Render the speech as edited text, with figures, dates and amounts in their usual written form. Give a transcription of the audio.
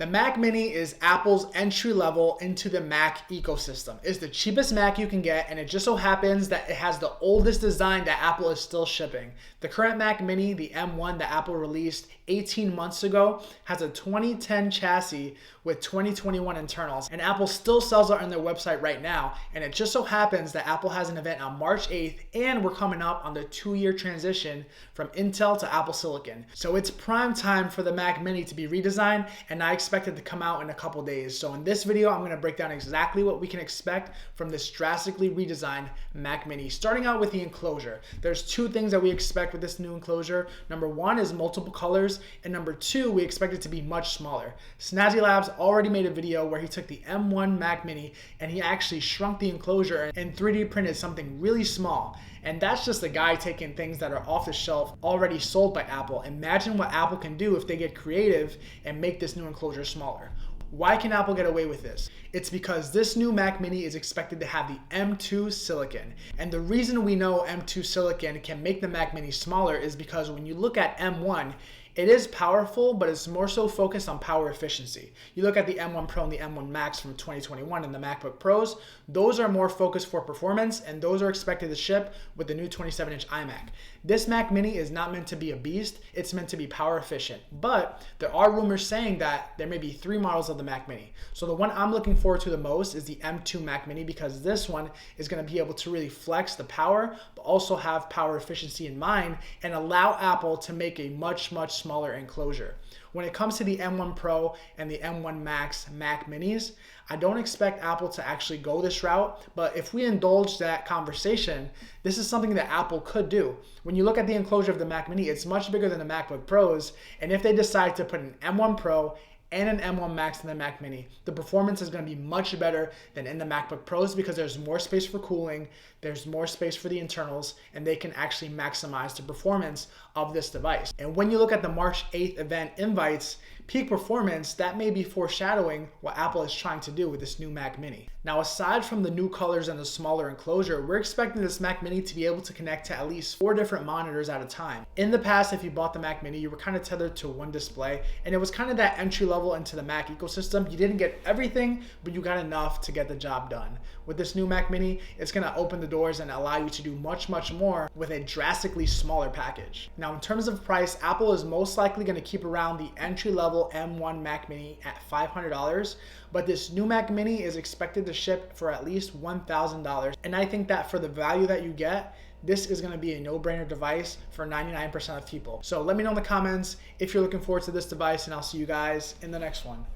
The Mac Mini is Apple's entry level into the Mac ecosystem. It's the cheapest Mac you can get, and it just so happens that it has the oldest design that Apple is still shipping. The current Mac Mini, the M1 that Apple released 18 months ago, has a 2010 chassis with 2021 internals, and Apple still sells it on their website right now. And it just so happens that Apple has an event on March 8th, and we're coming up on the 2-year transition from Intel to Apple Silicon. So it's prime time for the Mac Mini to be redesigned, and I expect it to come out in a couple days. So in this video, I'm going to break down exactly what we can expect from this drastically redesigned Mac Mini. Starting out with the enclosure, there's 2 things that we expect with this new enclosure. Number 1 is multiple colors, and number 2, we expect it to be much smaller. Snazzy Labs already made a video where he took the M1 Mac Mini and he actually shrunk the enclosure and 3D printed something really small. And that's just a guy taking things that are off the shelf already sold by Apple. Imagine what Apple can do if they get creative and make this new enclosure smaller. Why can Apple get away with this? It's because this new Mac Mini is expected to have the M2 silicon. And the reason we know M2 silicon can make the Mac Mini smaller is because when you look at M1, it is powerful, but it's more so focused on power efficiency. You look at the M1 Pro and the M1 Max from 2021 and the MacBook Pros, those are more focused for performance, and those are expected to ship with the new 27-inch iMac. This Mac Mini is not meant to be a beast, it's meant to be power efficient. But there are rumors saying that there may be 3 models of the Mac Mini. So the one I'm looking forward to the most is the M2 Mac Mini, because this one is going to be able to really flex the power, but also have power efficiency in mind and allow Apple to make a much smaller enclosure. When it comes to the M1 Pro and the M1 Max Mac Minis, I don't expect Apple to actually go this route, but if we indulge that conversation, this is something that Apple could do. When you look at the enclosure of the Mac Mini, it's much bigger than the MacBook Pros, and if they decide to put an M1 Pro and an M1 Max in the Mac Mini, the performance is going to be much better than in the MacBook Pros because there's more space for cooling, there's more space for the internals, and they can actually maximize the performance of this device. And when you look at the March 8th event invites, peak performance, that may be foreshadowing what Apple is trying to do with this new Mac Mini. Now, aside from the new colors and the smaller enclosure, we're expecting this Mac Mini to be able to connect to at least 4 different monitors at a time. In the past, if you bought the Mac Mini, you were kind of tethered to one display, and it was kind of that entry level into the Mac ecosystem. You didn't get everything, but you got enough to get the job done. With this new Mac Mini, it's going to open the doors and allow you to do much more with a drastically smaller package. Now, in terms of price, Apple is most likely going to keep around the entry-level M1 Mac Mini at $500, but this new Mac Mini is expected to ship for at least $1,000. And I think that for the value that you get, this is going to be a no-brainer device for 99% of people. So let me know in the comments if you're looking forward to this device, and I'll see you guys in the next one.